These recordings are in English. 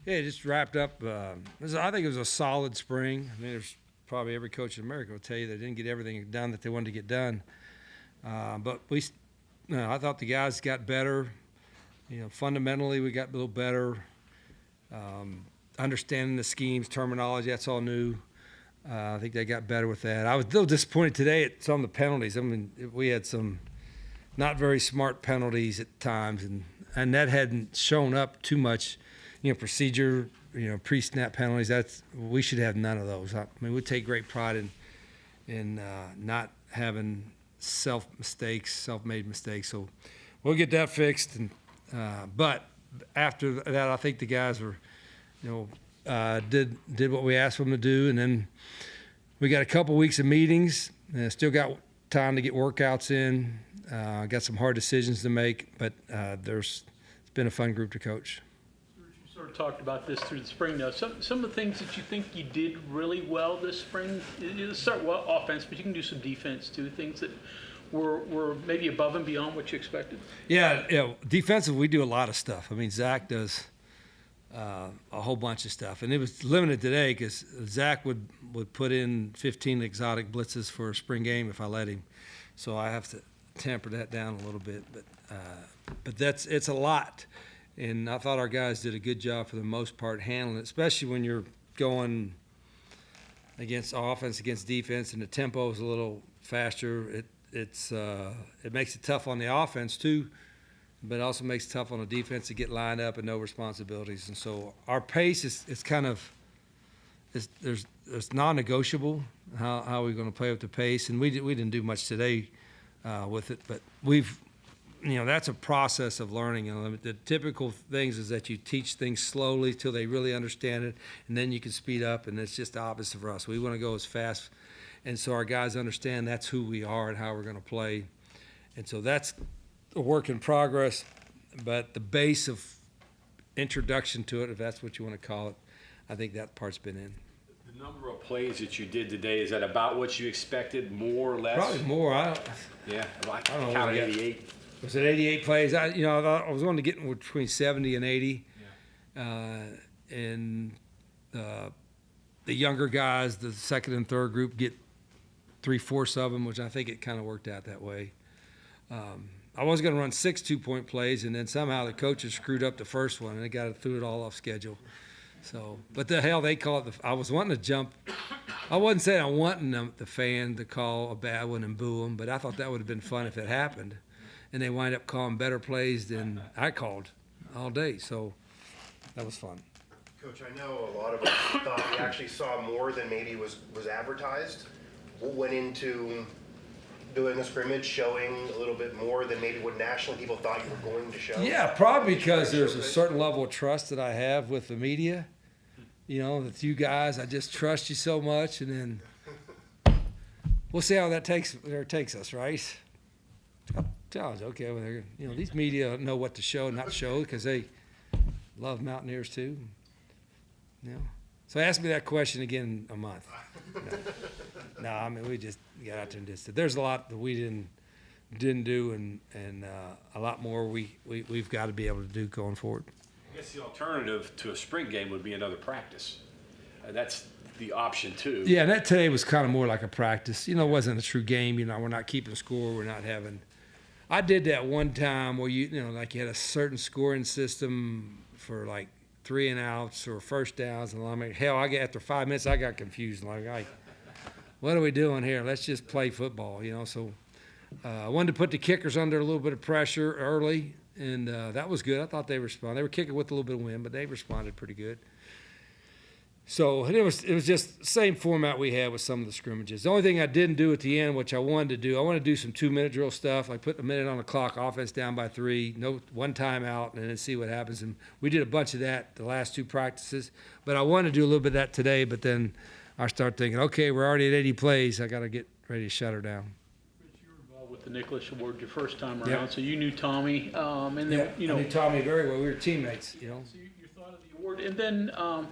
Yeah, it just wrapped up. I think it was a solid spring. I mean, there's probably every coach in America will tell you they didn't get everything done that they wanted to get done. But I thought the guys got better. Fundamentally, we got a little better. Understanding the schemes, terminology, that's all new. I think they got better with that. I was a little disappointed today at some of the penalties. I mean, we had some not very smart penalties at times, and that hadn't shown up too much. Procedure, pre-snap penalties. We should have none of those. I mean, we take great pride in not having self-made mistakes. So we'll get that fixed. But after that, I think the guys were, did what we asked them to do, and then we got a couple weeks of meetings. Still got time to get workouts in. Got some hard decisions to make, but it's been a fun group to coach. You sort of talked about this through the spring, though. Some of the things that you think you did really well this spring. Let's start with offense, but you can do some defense too. Things that were maybe above and beyond what you expected. Yeah. Defensive, we do a lot of stuff. I mean, Zach does a whole bunch of stuff, and it was limited today because Zach would put in 15 exotic blitzes for a spring game if I let him. So I have to temper that down a little bit, but it's a lot. And I thought our guys did a good job for the most part handling it, especially when you're going against offense, against defense, and the tempo is a little faster. It makes it tough on the offense too, but it also makes it tough on the defense to get lined up and no responsibilities. And so our pace is kind of it's non-negotiable how we're going to play with the pace, and we didn't do much today with it, but that's a process of learning. The typical things is that you teach things slowly till they really understand it, and then you can speed up, and it's just the opposite for us. We want to go as fast, and so our guys understand that's who we are and how we're going to play. And so that's a work in progress, but the base of introduction to it, if that's what you want to call it, I think that part's been in. The number of plays that you did today, is that about what you expected, more or less? Probably more. I don't know. Counted 88. Was it 88 plays? I was wanting to get between 70 and 80. Yeah. And the younger guys, the second and third group, get 3/4 of them, which I think it kind of worked out that way. I was going to run 6 2-point plays, and then somehow the coaches screwed up the first one, and they threw it all off schedule. So, but the hell, they call it I was wanting to jump. I wasn't saying I wanted the fan to call a bad one and boo them, but I thought that would have been fun if it happened. And they wind up calling better plays than I called all day. So that was fun. Coach, I know a lot of us thought we actually saw more than maybe was advertised. What went into doing the scrimmage, showing a little bit more than maybe what nationally people thought you were going to show? Yeah, probably because there's a certain level of trust that I have with the media. With you guys, I just trust you so much, and then we'll see how that takes us, right? Challenge, okay. Well, these media know what to show and not show because they love Mountaineers too. So ask me that question again in a month. No, I mean, we just got out there and just did. There's a lot that we didn't do, and a lot more we've got to be able to do going forward. I guess the alternative to a spring game would be another practice. That's the option too. Yeah, and that today was kind of more like a practice. It wasn't a true game. We're not keeping score. We're not having. I did that one time where you had a certain scoring system for like 3 and outs or first downs, and after 5 minutes I got confused. Like, what are we doing here? Let's just play football, So I wanted to put the kickers under a little bit of pressure early, and that was good. I thought they responded. They were kicking with a little bit of wind, but they responded pretty good. So it was just the same format we had with some of the scrimmages. The only thing I didn't do at the end, which I wanted to do, I want to do some 2-minute drill stuff, like put a minute on the clock, offense down by 3, no one timeout, and then see what happens. And we did a bunch of that the last 2 practices. But I wanted to do a little bit of that today, but then I start thinking, okay, we're already at 80 plays. I got to get ready to shut her down. Rich, you were involved with the Nicholas Award your first time around, Yep. So you knew Tommy. And then, I knew Tommy very well. We were teammates, So you thought of the award. And then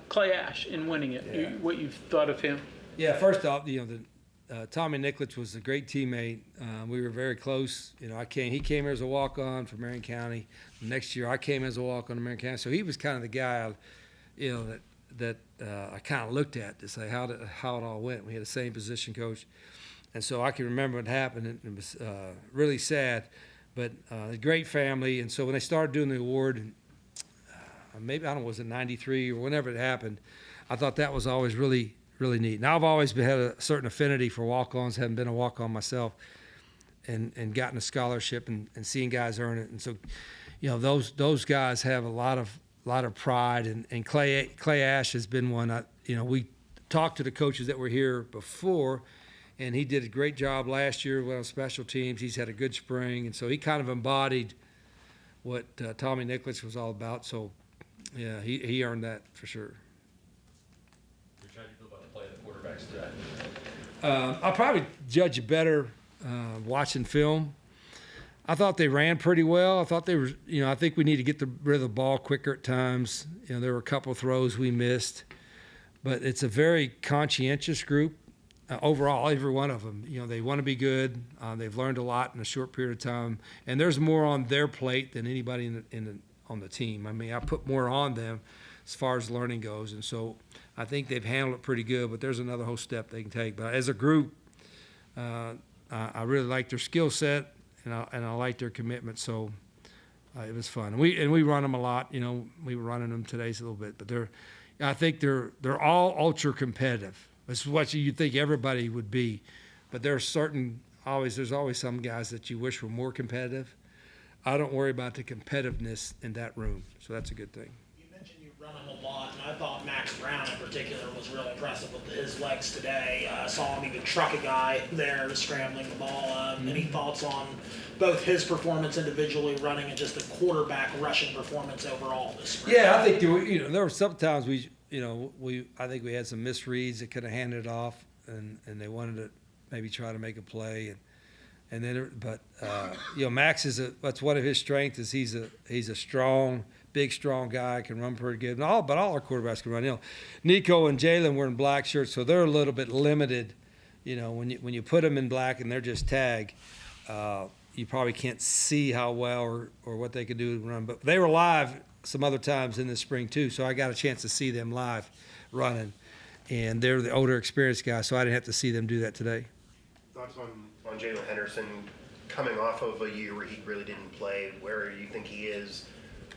Clay Ash in winning it, Yeah. what you've thought of him. Yeah, first off, Tommy Nicholas was a great teammate. We were very close. He came here as a walk-on for Marion County. Next year, I came as a walk-on to Marion County. So he was kind of the guy. that I kind of looked at to say how it all went. We had the same position coach, and so I can remember it happened. And it was really sad, but a great family. And so when they started doing the award, maybe I don't know, was it '93 or whenever it happened, I thought that was always really neat. Now I've always had a certain affinity for walk-ons. Haven't been a walk-on myself, and gotten a scholarship and seeing guys earn it. And so, those guys have a lot of pride. And Clay Ash has been one. We talked to the coaches that were here before, and he did a great job last year on special teams. He's had a good spring, and so he kind of embodied what Tommy Nicholas was all about. So, yeah, he earned that for sure. Rich, how do you feel about the play of the quarterbacks today? I'll probably judge it better watching film. I thought they ran pretty well. I thought they were, I think we need to get rid of the ball quicker at times. There were a couple of throws we missed, but it's a very conscientious group. Overall, every one of them, they want to be good. They've learned a lot in a short period of time, and there's more on their plate than anybody on the team. I mean, I put more on them as far as learning goes, and so I think they've handled it pretty good, but there's another whole step they can take. But as a group, I really like their skill set, and I like their commitment, so it was fun. And we run them a lot. We were running them today a little bit, but I think they're all ultra competitive. This is what you'd think everybody would be, but there's always some guys that you wish were more competitive. I don't worry about the competitiveness in that room, so that's a good thing. You mentioned you run him a lot, and I thought Max Brown in particular was real impressive with his legs today. Saw him even truck a guy there scrambling the ball. Any thoughts on both his performance individually running and just the quarterback rushing performance overall this spring? Yeah, I think there were some times I think we had some misreads that could have handed it off, and they wanted to maybe try to make a play, Max that's one of his strengths is he's a strong, big, strong guy, can run pretty good. But all our quarterbacks can run. Nico and Jaylen were in black shirts, so they're a little bit limited. When you put them in black and they're just tag, you probably can't see how well or what they could do to run. But they were live some other times in the spring too, so I got a chance to see them live running, and they're the older, experienced guys, so I didn't have to see them do that today. Thoughts on Jaylen Henderson coming off of a year where he really didn't play? Where you think he is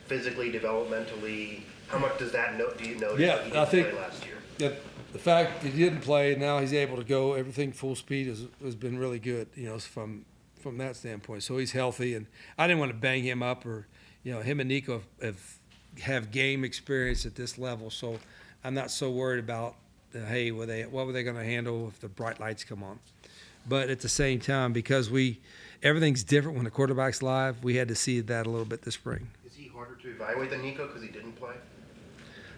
physically, developmentally? How much does that do you notice that he didn't play last year? That the fact that he didn't play, now he's able to go everything full speed has been really good, from that standpoint. So he's healthy, and I didn't want to bang him up or, him and Nico have game experience at this level, so I'm not so worried about, what were they going to handle if the bright lights come on. But at the same time, because everything's different when the quarterback's live, we had to see that a little bit this spring. Is he harder to evaluate than Nico because he didn't play?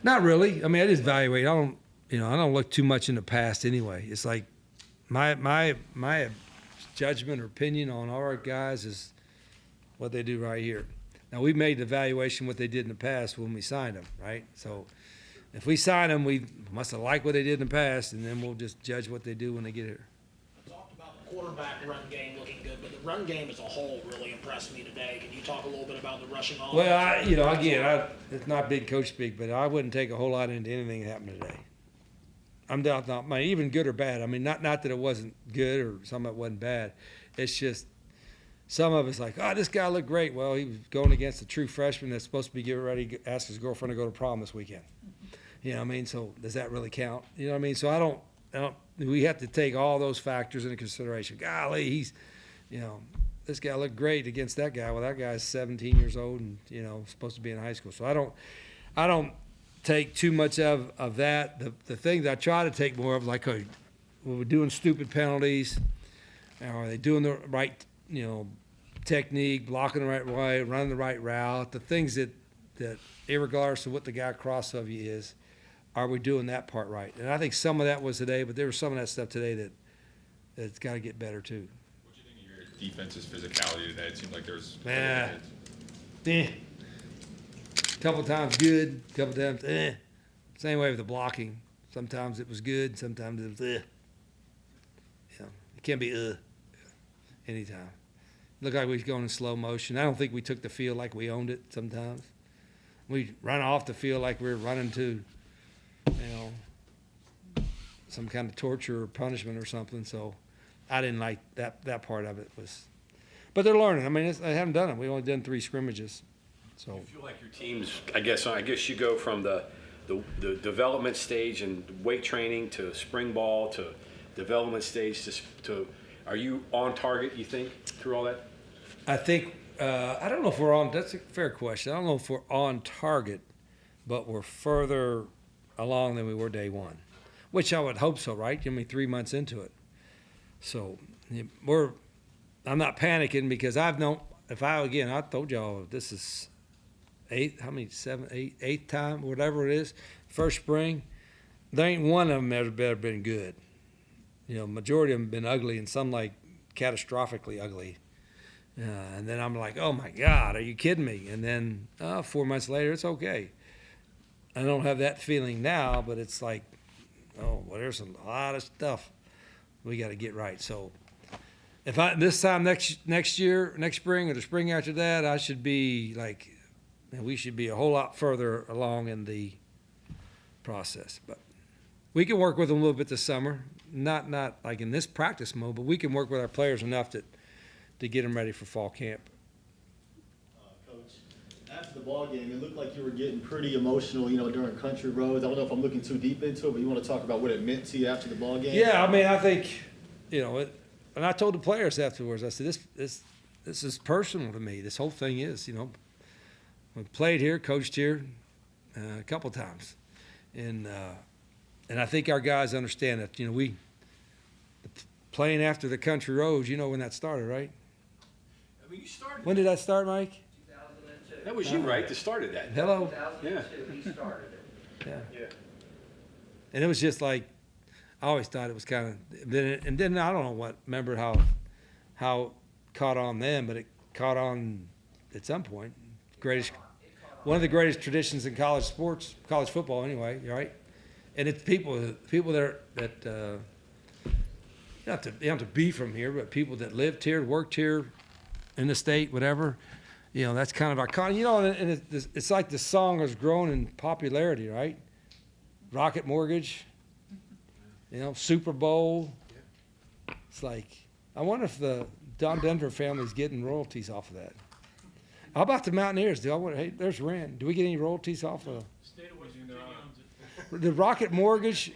Not really. I mean, I just evaluate. I don't look too much in the past anyway. It's like my judgment or opinion on all our guys is what they do right here. Now, we made the evaluation what they did in the past when we signed them, right? So if we sign them, we must have liked what they did in the past, and then we'll just judge what they do when they get here. Quarterback run game looking good, but the run game as a whole really impressed me today. Can you talk a little bit about the rushing offense? Well, it's not big coach speak, but I wouldn't take a whole lot into anything that happened today. I'm not even good or bad. I mean, not that it wasn't good or some of it wasn't bad. It's just some of it's like, this guy looked great. Well, he was going against a true freshman that's supposed to be getting ready to ask his girlfriend to go to prom this weekend. You know what I mean? So does that really count? You know what I mean? So I don't. We have to take all those factors into consideration. Golly, this guy looked great against that guy. Well, that guy's 17 years old and, supposed to be in high school. So I don't take too much of that. The thing that I try to take more of, like, when we're doing stupid penalties, are they doing the right, technique, blocking the right way, running the right route, the things that irregardless of what the guy across of you is, are we doing that part right? And I think some of that was today, but there was some of that stuff today that's got to get better too. What do you think of your defense's physicality today? It seemed like there was couple times good, couple times Same way with the blocking. Sometimes it was good, sometimes it was It can't be anytime. Looked like we was going in slow motion. I don't think we took the field like we owned it sometimes. We run off the field like we were running to – some kind of torture or punishment or something. So I didn't like that part of it was, but they're learning. I mean, I haven't done it. We've only done 3 scrimmages. So I feel like your teams, I guess you go from the development stage and weight training to spring ball to development stage to are you on target, you think, through all that? I think, I don't know if we're on, that's a fair question. I don't know if we're on target, but we're further along than we were day one, which I would hope so, right? I mean, 3 months into it. So I'm not panicking because I've known, I told y'all this is eighth time, whatever it is, first spring, there ain't one of them ever been good. You know, majority of them been ugly and some like catastrophically ugly. And then I'm like, oh my God, are you kidding me? And then 4 months later, it's okay. I don't have that feeling now, but it's like, oh, well, there's a lot of stuff we got to get right. So if this time next year, next spring or the spring after that, I should be like, we should be a whole lot further along in the process. But we can work with them a little bit this summer. Not like in this practice mode, but we can work with our players enough to get them ready for fall camp. Coach, after the ball game, it looked like you were getting pretty emotional, you know, during country roads. I don't know if I'm looking too deep into it, but you want to talk about what it meant to you after the ball game? Yeah, I mean, I think, you know, and I told the players afterwards, I said, this is personal to me. This whole thing is, you know, we played here, coached here a couple times, and I think our guys understand that. You know, playing after the country roads. You know when that started, right? I mean, you started. When did that start, Mike? 2002. That was you, right, that started that. Hello. 2002, he started it. Yeah. And it was just like, I always thought it was kind of. And then I don't know remember how it caught on then, but it caught on at some point. One of the greatest traditions in college sports, college football anyway, right? And it's people that you don't have to be from here, but people that lived here, worked here, in the state, whatever. You know, that's kind of iconic. You know, and it's like the song has grown in popularity, right? Rocket Mortgage, you know, Super Bowl. It's like, I wonder if the Don Denver family's getting royalties off of that. How about the Mountaineers? Hey, there's Ren. Do we get any royalties off of State of West Virginia owns it. the Rocket Mortgage?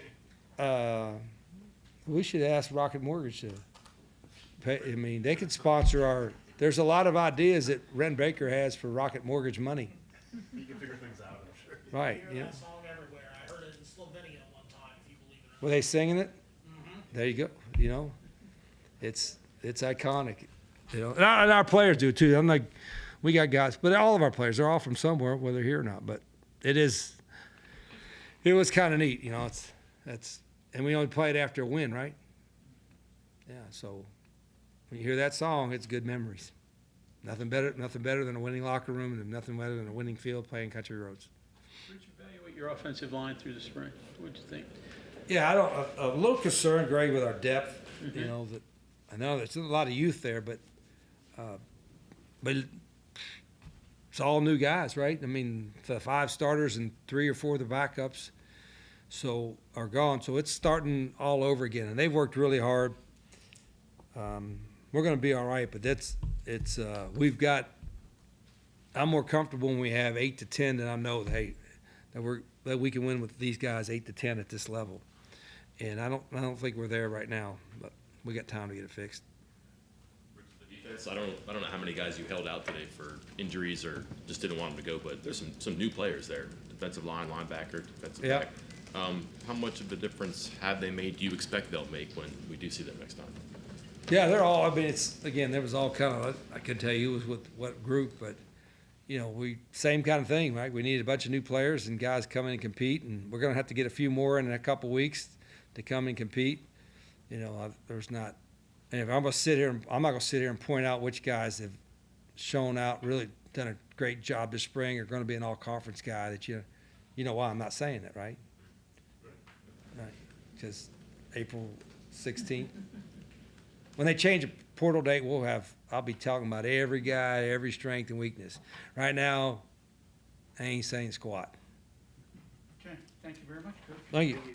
We should ask Rocket Mortgage to pay. I mean, they could sponsor there's a lot of ideas that Ren Baker has for Rocket Mortgage money. You can figure things out, I'm sure. Right. I hear Yeah. that song everywhere. I heard it in Slovenia one time, if you believe it or Were they singing it? not. There you go. You know, it's iconic. You know, and our players do too. I'm like, we got guys, but all of our players, they're all from somewhere, whether they're here or not. But it was kind of neat. You know, and we only played after a win, right? Yeah. So when you hear that song, it's good memories. Nothing better than a winning locker room, and nothing better than a winning field playing country roads. Would you evaluate your offensive line through the spring? What'd you think? Yeah, a little concerned, Greg, with our depth. You know, that I know there's a lot of youth there, but it's all new guys, right? I mean, the 5 starters and 3 or 4 of the backups are gone. So it's starting all over again, and they've worked really hard. We're going to be all right, but I'm more comfortable when we have 8 to 10 than I know that we can win with these guys 8 to 10 at this level. And I don't think we're there right now, but we got time to get it fixed. The defense, I don't know how many guys you held out today for injuries or just didn't want them to go, but there's some new players there. Defensive line, linebacker, defensive Yeah. back. How much of a difference have they made? Do you expect they'll make when we do see them next time? Yeah, they're all. I mean, there was all kind of. I couldn't tell you who was with what group, but you know, same kind of thing, right? We need a bunch of new players and guys come in and compete, and we're going to have to get a few more in a couple weeks to come and compete. You know, there's not. And if I'm going to sit here, I'm not going to sit here and point out which guys have shown out, really done a great job this spring, are going to be an all-conference guy. That you know why I'm not saying that, right? Right, because April 16th. When they change the portal date, I'll be talking about every guy, every strength and weakness. Right now, I ain't saying squat. Okay, thank you very much, Coach. Thank you.